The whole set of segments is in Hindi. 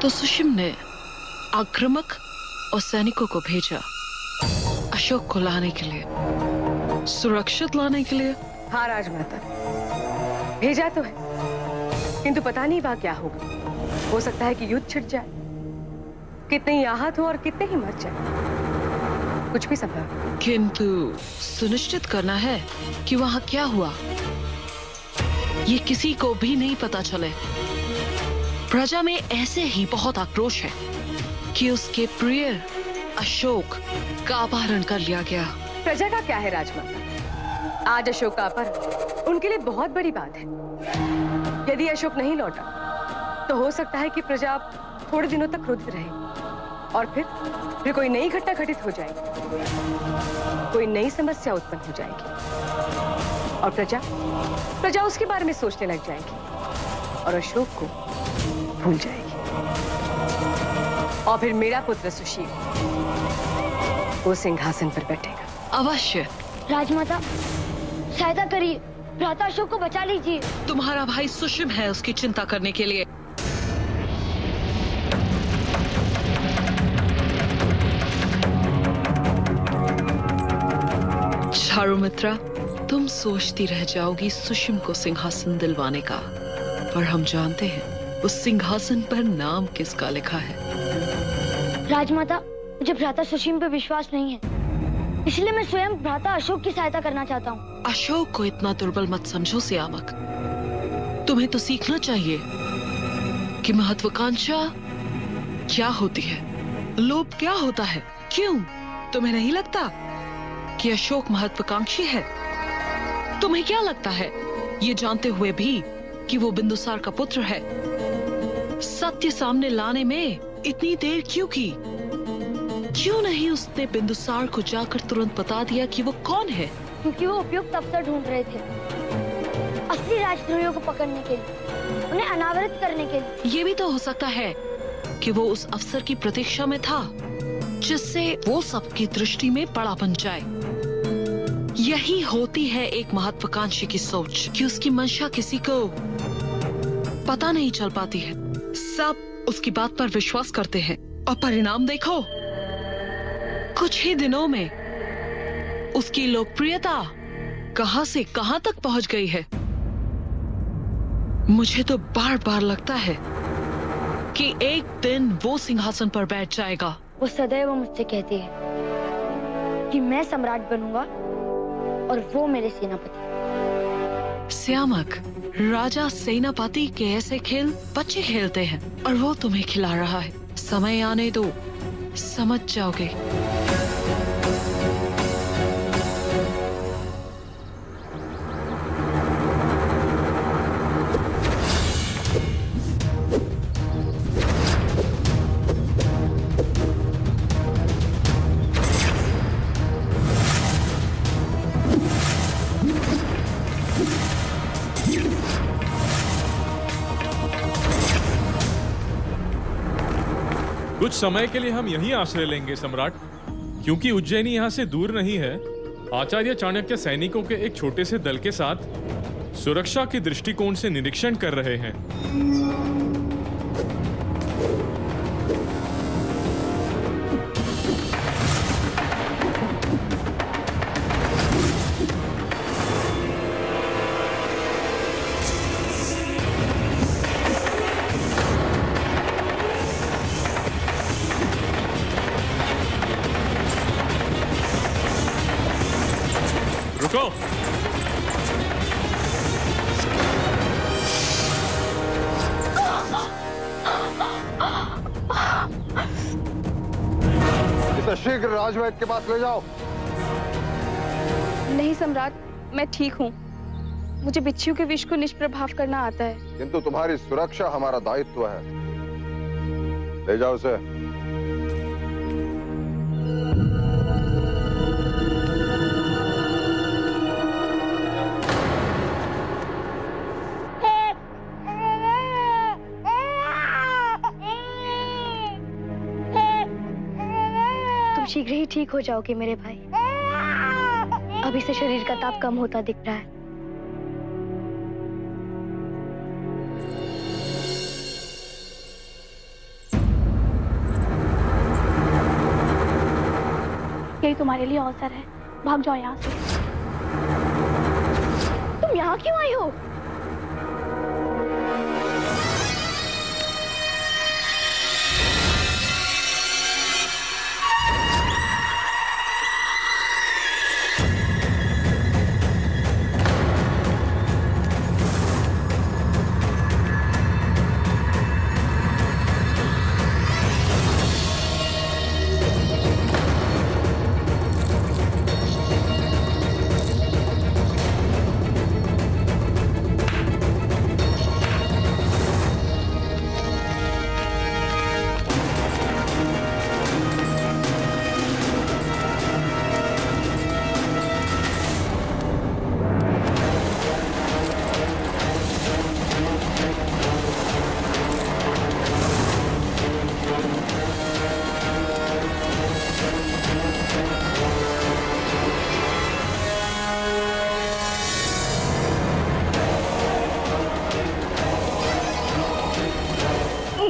तो सुशिम ने आक्रामक और सैनिकों को भेजा अशोक को लाने के लिए, सुरक्षित लाने के लिए। हाँ राजमाता, भेजा तो है, किंतु पता नहीं वहां क्या होगा। हो सकता है कि युद्ध छिड़ जाए, कितने ही आहत हो और कितने ही मर जाए, कुछ भी संभव। किंतु सुनिश्चित करना है कि वहां क्या हुआ ये किसी को भी नहीं पता चले। प्रजा में ऐसे ही बहुत आक्रोश है कि उसके प्रिय अशोक का अपहरण कर लिया गया। प्रजा का क्या है राजमाता, आज अशोक का अपहरण उनके लिए बहुत बड़ी बात है। यदि अशोक नहीं लौटा तो हो सकता है कि प्रजा थोड़े दिनों तक रुद्ध रहे और फिर कोई नई घटना घटित हो जाएगी, कोई नई समस्या उत्पन्न हो जाएगी और प्रजा उसके बारे में सोचने लग जाएगी और अशोक को भूल जाएगी। और फिर मेरा पुत्र सुशील वो सिंहासन पर बैठेगा। अवश्य। राजमाता सहायता करिए, भ्राता अशोक को बचा लीजिए। तुम्हारा भाई सुशिम है उसकी चिंता करने के लिए। चारुमित्रा, तुम सोचती रह जाओगी सुशिम को सिंहासन दिलवाने का, पर हम जानते हैं उस सिंहासन पर नाम किसका लिखा है। राजमाता, मुझे भ्राता सुशिम पे विश्वास नहीं है, इसलिए मैं स्वयं भ्राता अशोक की सहायता करना चाहता हूँ। अशोक को इतना दुर्बल मत समझो सियामक। तुम्हें तो सीखना चाहिए कि महत्वाकांक्षा क्या होती है, लोभ क्या होता है। क्यों तुम्हें नहीं लगता कि अशोक महत्वाकांक्षी है? तुम्हें क्या लगता है ये जानते हुए भी कि वो बिंदुसार का पुत्र है, सत्य सामने लाने में इतनी देर क्यों की? क्यों नहीं उसने बिंदुसार को जाकर तुरंत बता दिया कि वो कौन है? क्योंकि वो उपयुक्त अवसर ढूंढ रहे थे असली राजद्रोहियों को पकड़ने के लिए, उन्हें अनावरित करने के लिए। ये भी तो हो सकता है कि वो उस अवसर की प्रतीक्षा में था जिससे वो सबकी दृष्टि में बड़ा बन जाए। यही होती है एक महत्वाकांक्षी की सोच कि उसकी मंशा किसी को पता नहीं चल पाती है। सब उसकी बात पर विश्वास करते हैं और परिणाम देखो, कुछ ही दिनों में उसकी लोकप्रियता कहां से कहां तक पहुंच गई है। मुझे तो बार बार लगता है कि एक दिन वो सिंहासन पर बैठ जाएगा। वो सदैव मुझसे कहती है कि मैं सम्राट बनूंगा और वो मेरे सेनापति। श्यामक, राजा सेनापति के ऐसे खेल बच्चे खेलते हैं और वो तुम्हें खिला रहा है। समय आने दो, समझ जाओगे। कुछ समय के लिए हम यहीं आश्रय लेंगे सम्राट, क्योंकि उज्जैनी यहाँ से दूर नहीं है। आचार्य चाणक्य सैनिकों के एक छोटे से दल के साथ सुरक्षा के दृष्टिकोण से निरीक्षण कर रहे हैं। रुको। इसे शीघ्र राजवैद्य के पास ले जाओ। नहीं सम्राट, मैं ठीक हूँ। मुझे बिच्छू के विष को निष्प्रभाव करना आता है। किंतु तुम्हारी सुरक्षा हमारा दायित्व है। ले जाओ उसे। शीघ्र ही ठीक हो जाओगे मेरे भाई। अभी से शरीर का ताप कम होता दिख रहा है। यही तुम्हारे लिए अवसर है, भाग जाओ यहाँ से। तुम यहाँ क्यों आई हो?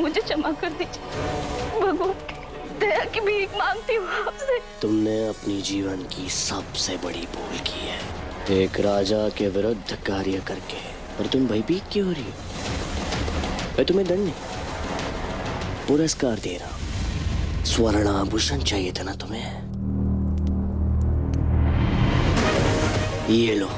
मुझे क्षमा कर दीजिए भगवान, दया की भीख मांगती हूँ आपसे। तुमने अपनी जीवन की सबसे बड़ी भूल की है, एक राजा के विरुद्ध कार्य करके। और तुम भयभीत क्यों हो रही हो? मैं तुम्हें दंड नहीं, पुरस्कार दे रहा हूं। स्वर्ण आभूषण चाहिए था ना तुम्हें, ये लो।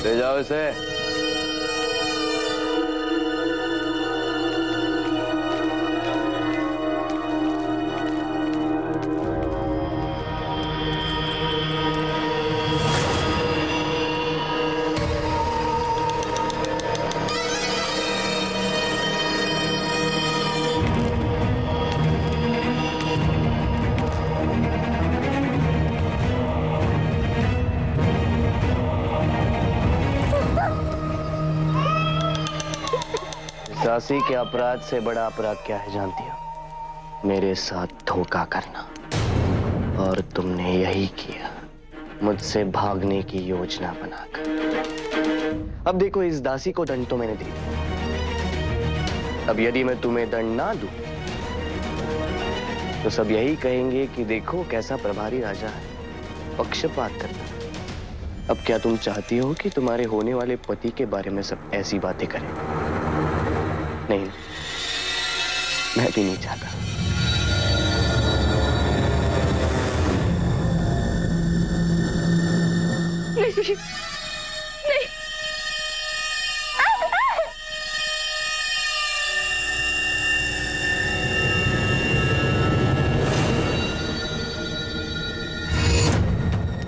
ले जाओ इसे। दासी के अपराध से बड़ा अपराध क्या है जानती हो? मेरे साथ धोखा करना। और तुमने यही किया, मुझसे भागने की योजना बनाकर। अब देखो, इस दासी को दंड तो मैंने दे दिया। अब यदि मैं तुम्हें दंड ना दूं तो सब यही कहेंगे कि देखो कैसा प्रभारी राजा है, पक्षपात करता है। अब क्या तुम चाहती हो कि तुम्हारे होने वाले पति के बारे में सब ऐसी बातें करें? नहीं, मैं भी नहीं चाहता। नहीं, नहीं।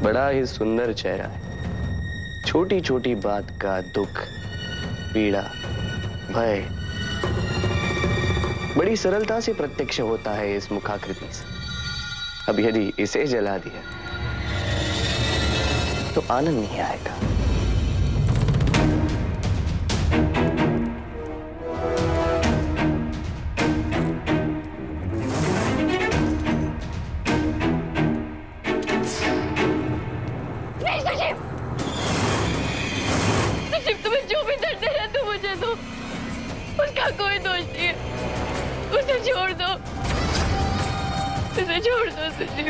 बड़ा ही सुंदर चेहरा है, छोटी छोटी बात का दुख, पीड़ा, भय बड़ी सरलता से प्रत्यक्ष होता है इस मुखाकृति से। अब यदि इसे जला दिया तो आनंद नहीं आएगा। नहीं सचिव, सचिव तुम्हें जो भी दर्द दे रहा है तो मुझे दो, उसका कोई दोष नहीं है। उसे छोड़ दो, उसे छोड़ दो सचिव।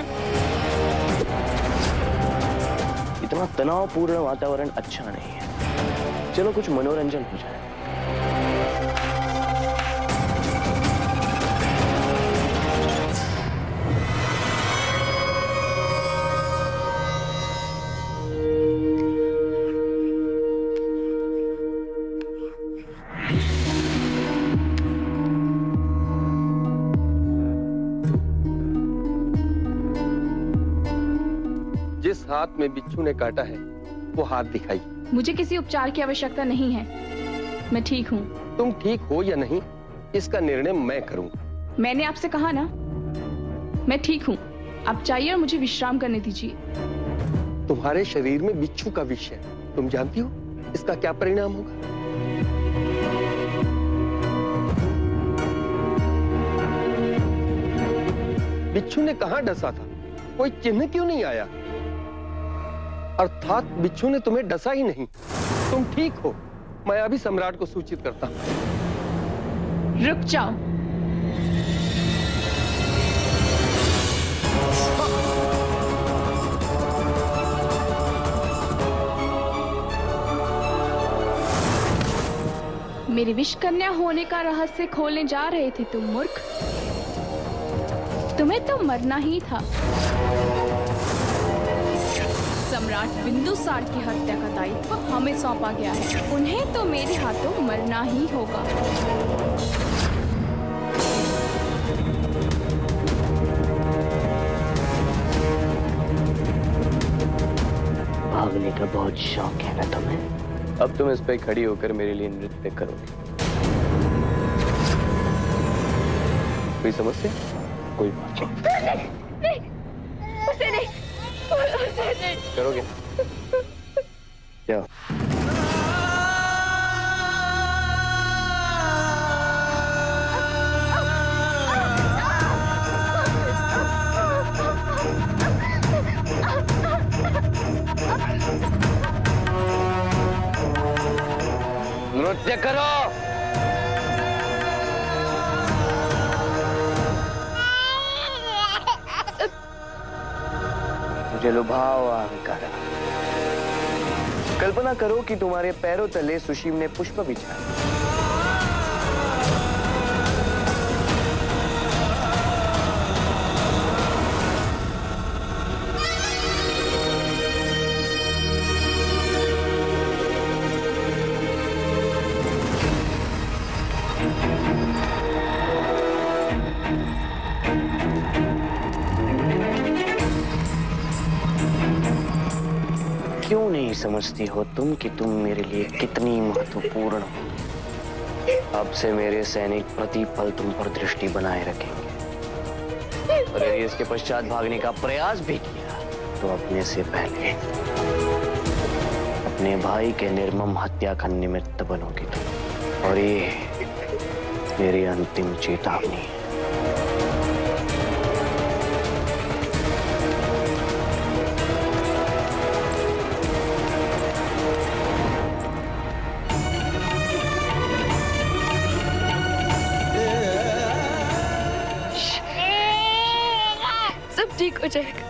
इतना तनावपूर्ण वातावरण अच्छा नहीं है। चलो कुछ मनोरंजन हो जाए। जिस हाथ में बिच्छू ने काटा है वो हाथ दिखाई। मुझे किसी उपचार की आवश्यकता नहीं है, मैं ठीक हूँ। तुम ठीक हो या नहीं इसका निर्णय मैं करूंगा। मैंने आपसे कहा ना, मैं ठीक हूँ। आप चाहिए और मुझे विश्राम करने दीजिए। तुम्हारे शरीर में बिच्छू का विष है, तुम जानती हो इसका क्या परिणाम होगा? बिच्छू ने कहां डसा था, कोई चिन्ह क्यों नहीं आया? अर्थात बिच्छू ने तुम्हें डसा ही नहीं। तुम ठीक हो। मैं अभी सम्राट को सूचित करता हूं। रुक जाओ। मेरी विष कन्या होने का रहस्य खोलने जा रहे थे तुम मूर्ख। तुम्हें तो मरना ही था। सम्राट बिंदुसार की हत्या का दायित्व हमें सौंपा गया है। उन्हें तो मेरे हाथों मरना ही होगा। भागने का बहुत शौक है ना तुम्हें? अब तुम इस पे खड़ी होकर मेरे लिए नृत्य करोगे। कोई समस्या? कोई बात नहीं। उसे नहीं, उसे नहीं। करोगे क्या? नृत्य करो। मुझे लुभाओ अहंकारा। कल्पना करो कि तुम्हारे पैरों तले सुशीम ने पुष्प बिछाया। क्यों नहीं समझती हो तुम कि तुम मेरे लिए कितनी महत्वपूर्ण हो? अब से मेरे सैनिक प्रतिपल तुम पर दृष्टि बनाए रखेंगे। और यदि इसके पश्चात भागने का प्रयास भी किया तो अपने से पहले अपने भाई के निर्मम हत्या का निमित्त बनोगी तुम। और ये मेरी अंतिम चेतावनी है। सब ठीक हो जाएगा।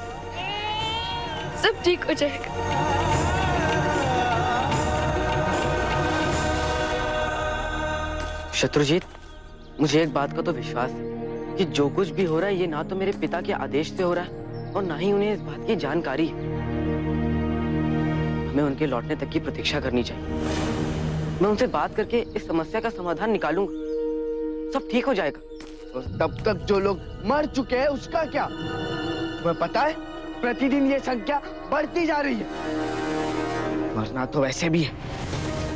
सब ठीक हो जाएगा। शत्रुजीत, मुझे एक बात का तो विश्वास है कि जो कुछ भी हो रहा है ये ना तो मेरे पिता के आदेश से हो रहा है और ना ही उन्हें इस बात की जानकारी है। हमें उनके लौटने तक की प्रतीक्षा करनी चाहिए। मैं उनसे बात करके इस समस्या का समाधान निकालूंगा। सब ठीक हो जाएगा। और तब तक जो लोग मर चुके हैं उसका क्या? तुम्हें पता है प्रतिदिन ये संख्या बढ़ती जा रही है। मरना तो वैसे भी है,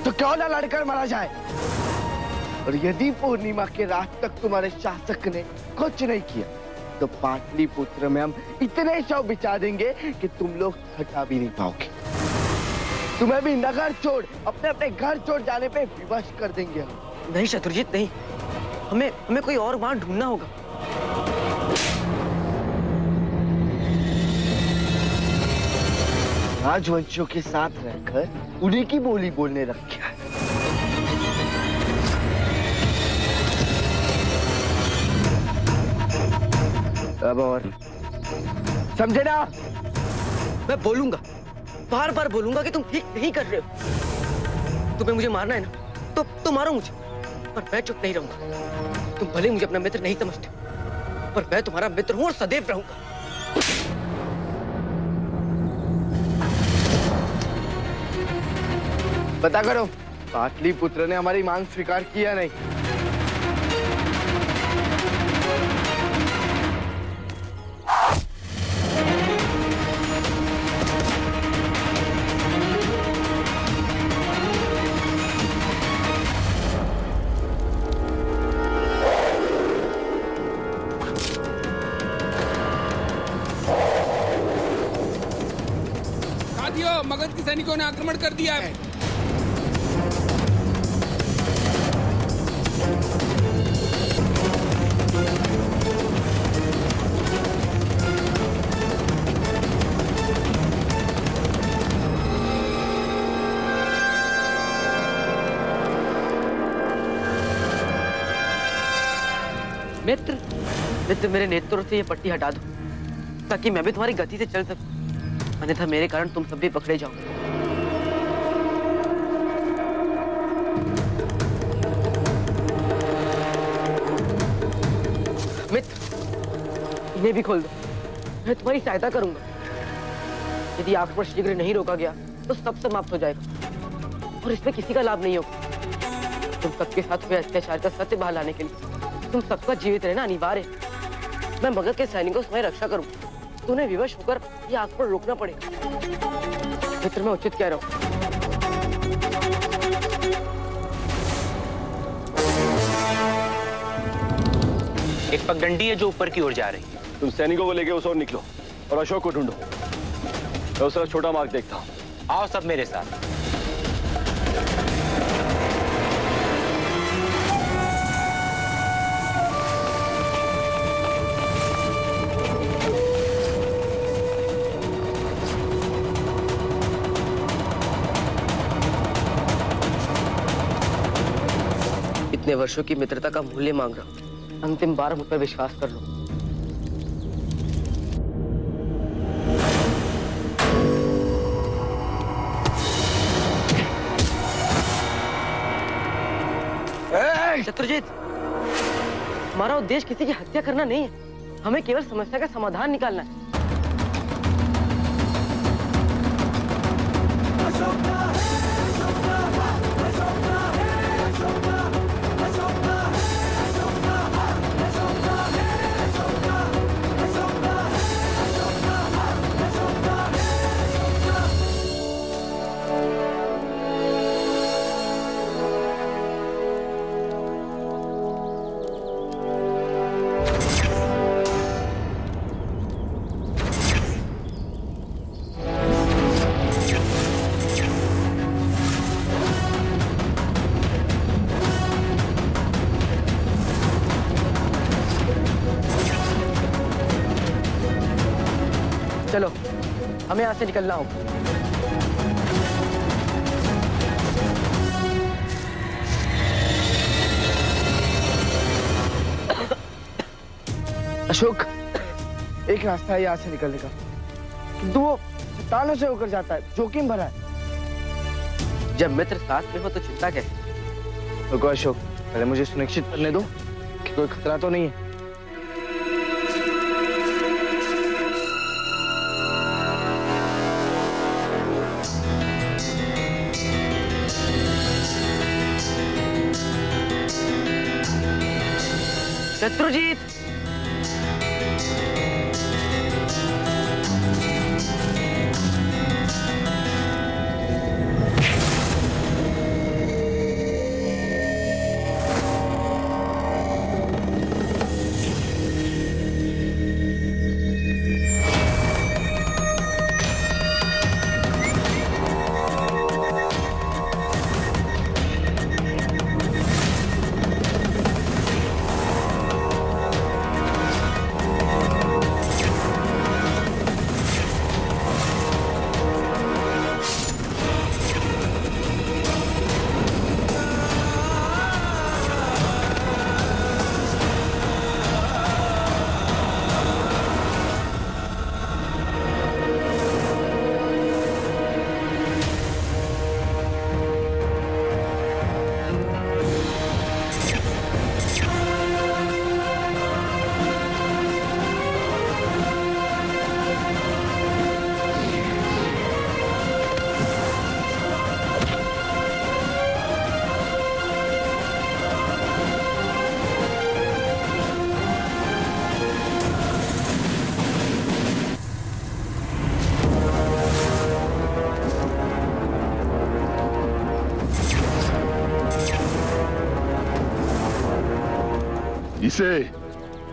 तो क्यों ना लड़कर मरा जाए। और यदि पूर्णिमा के रात तक तुम्हारे शासक ने कुछ नहीं किया तो पाटलिपुत्र में हम इतने शव बिछा देंगे कि तुम लोग हटा भी नहीं पाओगे। तुम्हें भी नगर छोड़ अपने अपने घर छोड़ जाने पे विवश कर देंगे हम। नहीं शत्रुजीत नहीं, हमें कोई और मार्ग ढूंढना होगा। राजवंशियों के साथ रहकर उन्हीं की बोली बोलने रखा है। अब और समझे ना? मैं बोलूंगा, बार बार बोलूंगा कि तुम ठीक नहीं कर रहे हो। तुम्हें मुझे मारना है ना तो मारो मुझे, पर मैं चुप नहीं रहूंगा। तुम भले मुझे अपना मित्र नहीं समझते, पर मैं तुम्हारा मित्र हूं और सदैव रहूंगा। पता करो, पाटलिपुत्र ने हमारी मांग स्वीकार किया नहीं। मगध के सैनिकों ने आक्रमण कर दिया है। मित्र, मित्र मेरे नेत्रों से ये पट्टी हटा दो ताकि मैं भी तुम्हारी गति से चल सकूं, अन्यथा मेरे कारण तुम सब भी पकड़े जाओगे। मित्र, इन्हें भी खोल दो, मैं तुम्हारी सहायता करूंगा। यदि आक्रमण शीघ्र नहीं रोका गया तो सब समाप्त हो जाएगा और इसमें किसी का लाभ नहीं होगा। तुम सबके साथ हुए अत्याचार का सत्य बाहर लाने के लिए तुम सबका जीवित रहना अनिवार्य है। मैं मगध के सैनिकों से रक्षा करूंगा, तुम्हें विवश होकर यह आक्रमण रोकना पड़ेगा। मित्र, मैं उचित कह रहा हूँ। एक पगडंडी है जो ऊपर की ओर जा रही है। तुम सैनिकों को लेके उस ओर निकलो और अशोक को ढूंढो। मैं उसका छोटा मार्ग देखता हूँ। आओ सब मेरे साथ। इतने वर्षों की मित्रता का मूल्य मांग रहा हूँ, अंतिम बार मुझ पर विश्वास कर लो। शत्रुजीत, हमारा उद्देश्य किसी की हत्या करना नहीं है, हमें केवल समस्या का समाधान निकालना है। चलो, हमें यहाँ से निकलना होगा। अशोक, एक रास्ता है यहाँ से निकलने का, किंतु वो चट्टानों से होकर जाता है, जोखिम भरा है। जब मित्र साथ में हो तो चिंता कैसे? रुको अशोक, पहले मुझे सुनिश्चित करने दो कि कोई खतरा तो नहीं है। शत्रुजीत,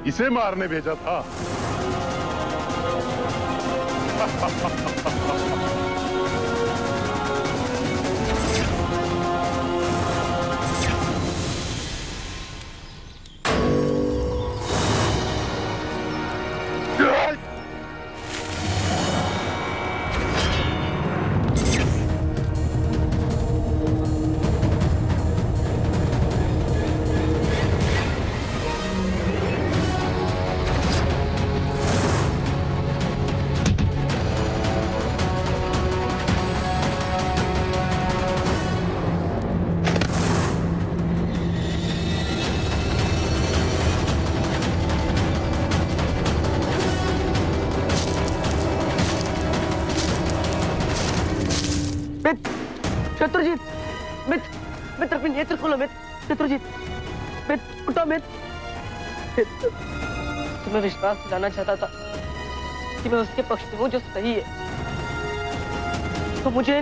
इसे मारने भेजा था। नेत्र खोलो मित्र, शत्रुजीत, मित्र उठो मित्र। तुम्हें विश्वास दिलाना चाहता था कि मैं उसके पक्ष में हूँ जो सही है। तो मुझे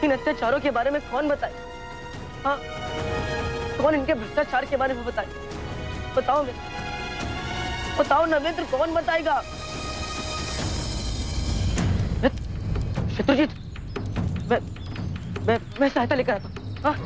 इन अत्याचारों के बारे में कौन बताए? हाँ, कौन इनके भ्रष्टाचार के बारे में बताए? बताओ मित्र, बताओ ना मित्र, कौन बताएगा? शत्रुजीत, मैं सहायता लेकर आता हूँ। हाँ?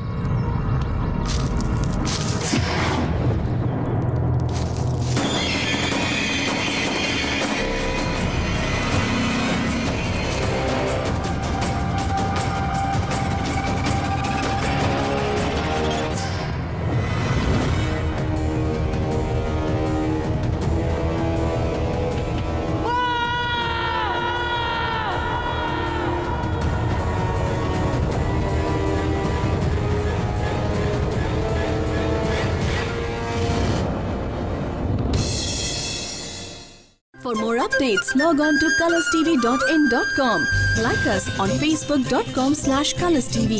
For more updates, log on to colorstv.in.com. Like us on facebook.com/colorstv.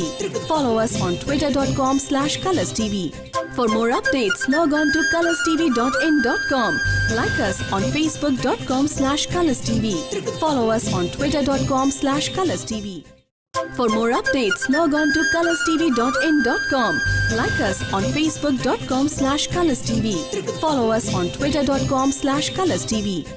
Follow us on twitter.com/colorstv. For more updates, log on to colorstv.in.com. Like us on facebook.com/colorstv. Follow us on twitter.com/colorstv. For more updates, log on to colorstv.in.com. Like us on facebook.com/colorstv. Follow us on twitter.com/colorstv.